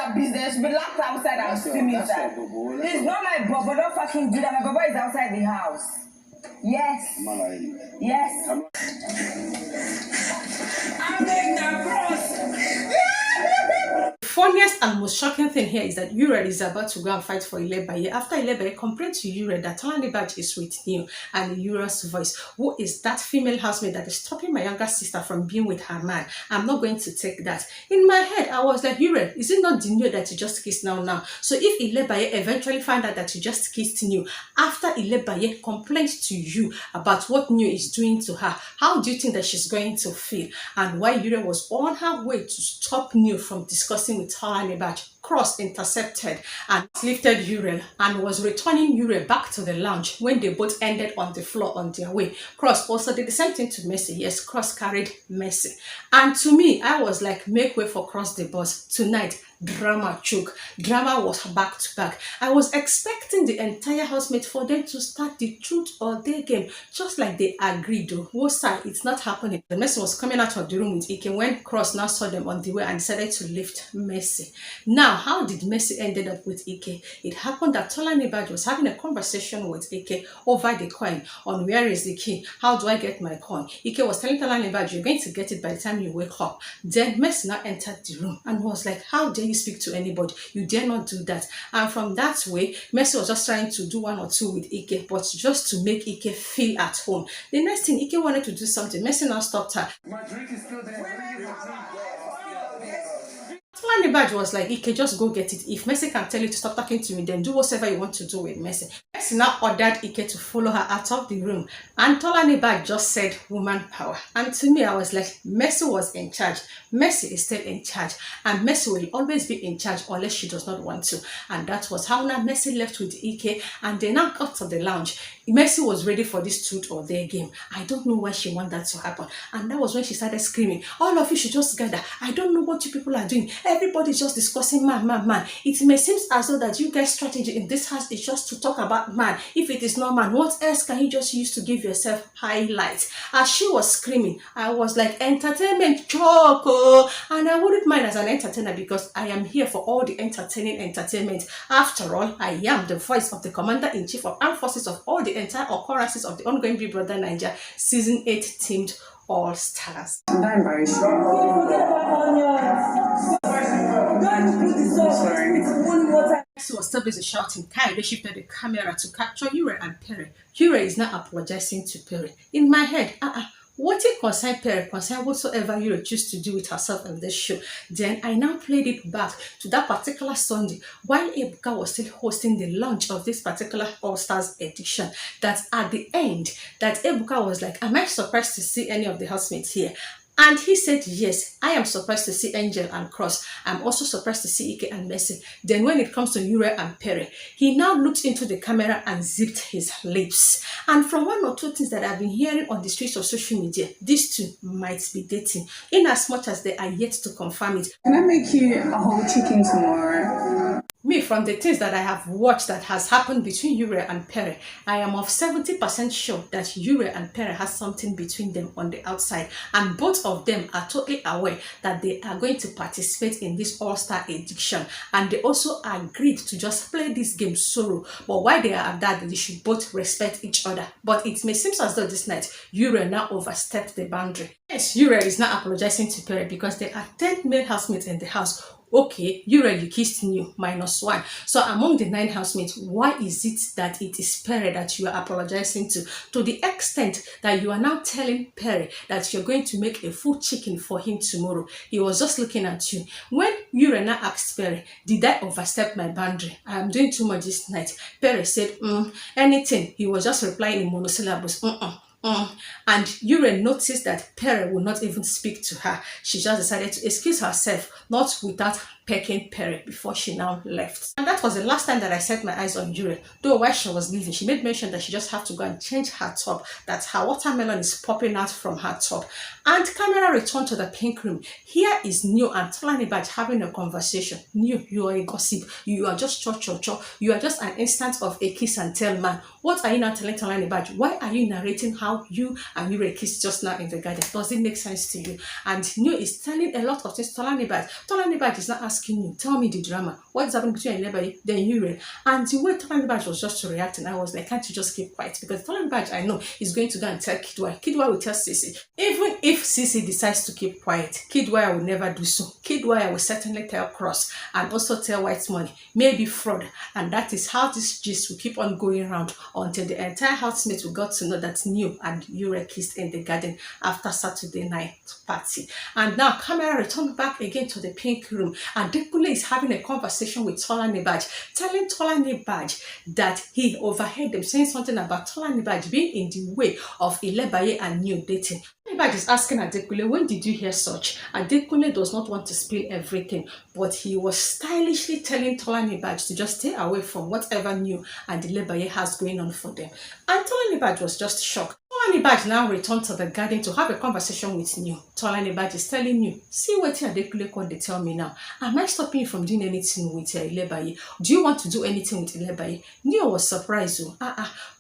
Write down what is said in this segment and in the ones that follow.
their business, be locked outside and see me inside. It's not my bubble, don't fucking do that. My bubble is outside the house. Yes. Yes. I'm making that cross. The funniest and most shocking thing here is that Uriel is about to go and fight for ILEBAYE after ILEBAYE complained to Uriel that Unadulterated is with you, and Uriel's voice, who is that female housemate that is stopping my younger sister from being with her man? I'm not going to take that. In my head, I was like, Uriel, is it not the new that you just kissed now? So if ILEBAYE eventually find out that you just kissed new after ILEBAYE complained to you about what new is doing to her, how do you think that she's going to feel? And why Uriel was on her way to stop new from discussing with Unadulterated, Cross intercepted and lifted Uriel and was returning Uriel back to the lounge when they both ended on the floor on their way. Cross also did the same thing to Mercy. Yes, Cross carried Mercy. And to me, I was like, make way for Cross the boss. Tonight, drama choke. Drama was back to back. I was expecting the entire housemate for them to start the truth or dare game, just like they agreed. Wosa, it's not happening. The Mercy was coming out of the room with Ike when Cross now saw them on the way and decided to lift Mercy. Now, how did Mercy ended up with Ike? It happened that Unadulterated was having a conversation with Ike over the coin on where is the key, how do I get my coin. Ike was telling Unadulterated, you're going to get it by the time you wake up. Then Mercy now entered the room and was like, how dare you speak to anybody? You dare not do that. And from that way, Mercy was just trying to do one or two with Ike, but just to make Ike feel at home. The next thing, Ike wanted to do something. Mercy now stopped her. My drink is still there. Unadulterated was like, Ike, just go get it. If Mercy can tell you to stop talking to me, then do whatever you want to do with Mercy. Mercy now ordered Ike to follow her out of the room. And Unadulterated just said, woman power. And to me, I was like, Mercy was in charge. Mercy is still in charge. And Mercy will always be in charge unless she does not want to. And that was how now Mercy left with Ike. And they now got to the lounge. Mercy was ready for this truth or dare game. I don't know why she wanted that to happen. And that was when she started screaming, all of you should just gather. I don't know what you people are doing. Everybody's just discussing man. It may seem as though that you guys' strategy in this house is just to talk about man. If it is not man, what else can you just use to give yourself highlights? As she was screaming, I was like, entertainment choco. And I wouldn't mind as an entertainer because I am here for all the entertaining entertainment. After all, I am the voice of the Commander-in-Chief of Armed Forces of all the entire occurrences of the ongoing Big Brother Niger Season 8 themed All Stars. She was still busy shouting. Kai, they shifted the camera to capture Uriel and Pere. Uriel is now apologizing to Pere. In my head, what it concern Pere, concern whatsoever Uriel choose to do with herself in this show. Then I now played it back to that particular Sunday while Ebuka was still hosting the launch of this particular All Stars edition. That at the end, that Ebuka was like, am I surprised to see any of the housemates here? And he said, yes, I am surprised to see Angel and Cross. I'm also surprised to see Ike and Mercy. Then when it comes to Uriel and Pere, he now looked into the camera and zipped his lips. And from one or two things that I've been hearing on the streets of social media, these two might be dating, in as much as they are yet to confirm it. Can I make you a whole chicken tomorrow? Me, from the things that I have watched that has happened between Uriel and Pere, I am of 70% sure that Uriel and Pere has something between them on the outside. And both of them are totally aware that they are going to participate in this All-Star edition. And they also agreed to just play this game solo. But while they are at that, they should both respect each other. But it may seem as though this night, Uriel now overstepped the boundary. Yes, Uriel is now apologizing to Pere because there are 10 male housemates in the house. Okay, Uriel, you kissed new, -1. So among the 9 housemates, why is it that it is Pere that you are apologizing to the extent that you are now telling Pere that you're going to make a full chicken for him tomorrow? He was just looking at you. When Uriel now asked Pere, did I overstep my boundary? I am doing too much this night. Pere said, anything. He was just replying in monosyllables, And Uriel noticed that Pere would not even speak to her. She just decided to excuse herself, not without pecking Pere before she now left. And that was the last time that I set my eyes on Uriel. Though while she was leaving, she made mention that she just have to go and change her top, that her watermelon is popping out from her top. And camera returned to the pink room. Here is New and Unadulterated having a conversation. New, you are a gossip. You are just cho. You are just an instance of a kiss and tell man. What are you now telling Unadulterated? Why are you narrating how you and Uriel kissed just now in the garden? Does it make sense to you? And New is telling a lot of things to Unadulterated. Unadulterated is not asking asking you, tell me the drama. What's happening between ILEBAYE, then Uriel? And the way Tolanibaj was just reacting, I was like, can't you just keep quiet? Because Tolanibaj, I know, is going to go and tell Kidwa. Kidwa will tell Sisi. Even if Sisi decides to keep quiet, Kidwa will never do so. Kidwa will certainly tell Cross and also tell White Money, maybe fraud. And that is how this gist will keep on going around until the entire housemates will got to know that New and Uriel kissed in the garden after Saturday night party. And now camera returned back again to the pink room, and Dekule is having a conversation with Tolanibaj, telling Tolanibaj that he overheard them saying something about Tolanibaj being in the way of ILEBAYE and New dating. Tolanibaj is asking Adekule, when did you hear such? Adekule does not want to spill everything, but he was stylishly telling Tolanibaj to just stay away from whatever New and ILEBAYE has going on for them. And Tolanibaj was just shocked. Tolanibaj now returned to the garden to have a conversation with New. Tolanibaj is telling you, see what Adekule can they tell me now. Am I stopping you from doing anything with ILEBAYE? Do you want to do anything with ILEBAYE? New was surprised.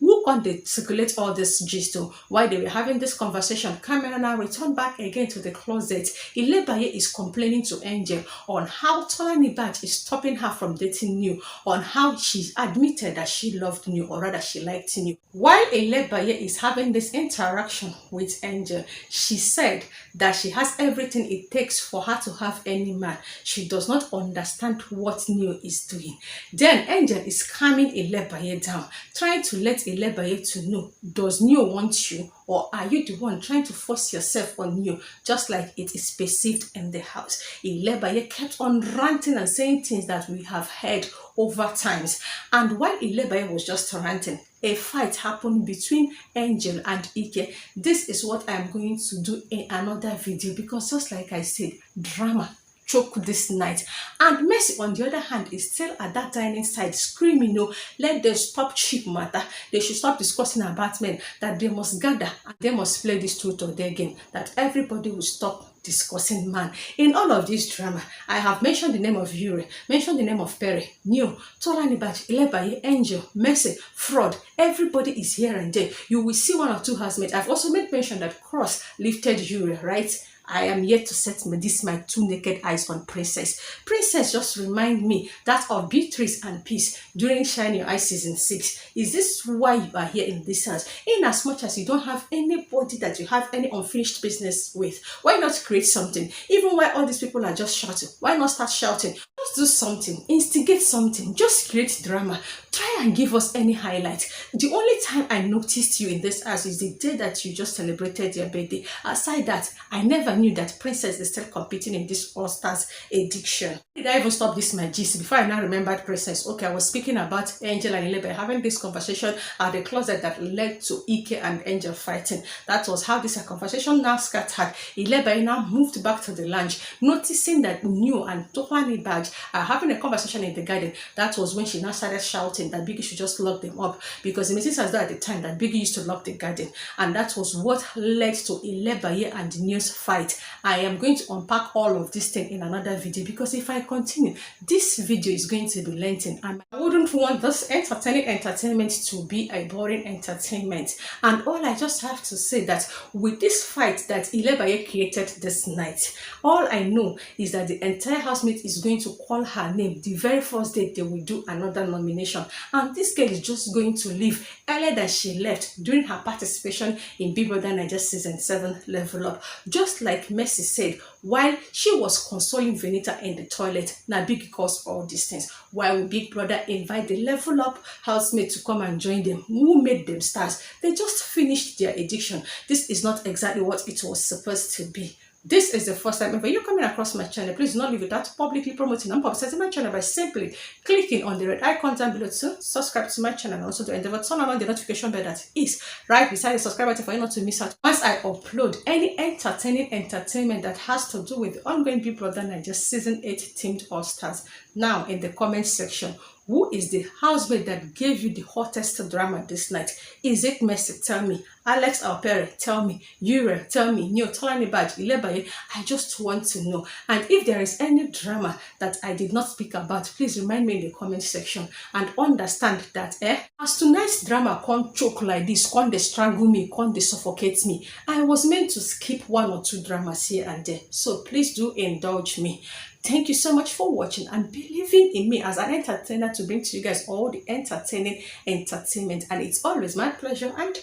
Who can they circulate all this gist? While they were having this conversation, camera now returned back again to the closet. ILEBAYE is complaining to Angel on how Tolanibaj is stopping her from dating New, on how she admitted that she loved New, or rather she liked New. While ILEBAYE is having this interaction with Angel, she said that she has everything it takes for her to have any man. She does not understand what New is doing. Then Angel is calming ILEBAYE down, trying to let ILEBAYE to know, does New want you, or are you the one trying to force yourself on New, just like it is perceived in the house? ILEBAYE kept on ranting and saying things that we have heard over times. And while ILEBAYE was just ranting, a fight happened between Angel and Ike. This is what I'm going to do in another video, because just like I said, drama choke this night. And Mercy, on the other hand, is still at that dining side screaming, no, let them stop cheap matter. They should stop discussing about men, that they must gather and they must play this truth or their game, that everybody will stop discussing man. In all of this drama, I have mentioned the name of Uriel, mentioned the name of Pere, New, Tolanibaj, ILEBAYE, Angel, Mercy, fraud. Everybody is here and there. You will see one or two housemates. I've also made mention that Cross lifted Uriel, right? I am yet to set my two naked eyes on Princess. Princess just remind me that of Beatrice and Peace during Shine Your Eyes season 6. Is this why you are here in this house? In as much as you don't have anybody that you have any unfinished business with, why not create something? Even while all these people are just shouting, why not start shouting? Just do something, instigate something, just create drama. Try and give us any highlight. The only time I noticed you in this house is the day that you just celebrated your birthday. Aside that, I never knew that Princess is still competing in this All Stars edition. Did I even stop this my gist before I now remembered Princess? Okay, I was speaking about Angel and ILEBAYE having this conversation at the closet that led to Ike and Angel fighting. That was how this conversation now scattered. ILEBAYE now moved back to the lounge, noticing that New and Tolanibaj are having a conversation in the garden. That was when she now started shouting that Biggie should just lock them up, because it makes as though at the time that Biggie used to lock the garden, and that was what led to ILEBAYE and New's fight. I am going to unpack all of this thing in another video, because if I continue, this video is going to be lengthy, and I wouldn't want this entertaining entertainment to be a boring entertainment. And all I just have to say that with this fight that ILEBAYE created this night, all I know is that the entire housemate is going to call her name the very first day they will do another nomination, and this girl is just going to leave earlier than she left during her participation in Big Brother Naija season 7 Level Up. Just like Mercy said, while she was consoling VENITA in the toilet, now Big caused all these things. Why would Big Brother invite the Level Up housemate to come and join them? Who made them stars? They just finished their edition. This is not exactly what it was supposed to be. This is the first time ever you're coming across my channel, please do not leave without publicly promoting and publicizing my channel by simply clicking on the red icon down below to subscribe to my channel, and also to endeavor to turn on the notification bell that is right beside the subscribe button for you not to miss out once I upload any entertaining entertainment that has to do with the ongoing Big Brother Naija season 8 themed All Stars. Now in the comment section, who is the housemate that gave you the hottest drama this night? Is it Mercy? Tell me. Alex or Pere? Tell me. Uriel? Tell me. New Tolanibaj, ILEBAYE? I just want to know. And if there is any drama that I did not speak about, please remind me in the comment section, and understand that as tonight's drama can't choke like this, can't they strangle me, can't they suffocate me, I was meant to skip one or two dramas here and there. So please do indulge me. Thank you so much for watching and believing in me as an entertainer to bring to you guys all the entertaining entertainment. And it's always my pleasure. And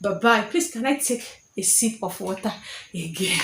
bye-bye. Please, can I take a sip of water again?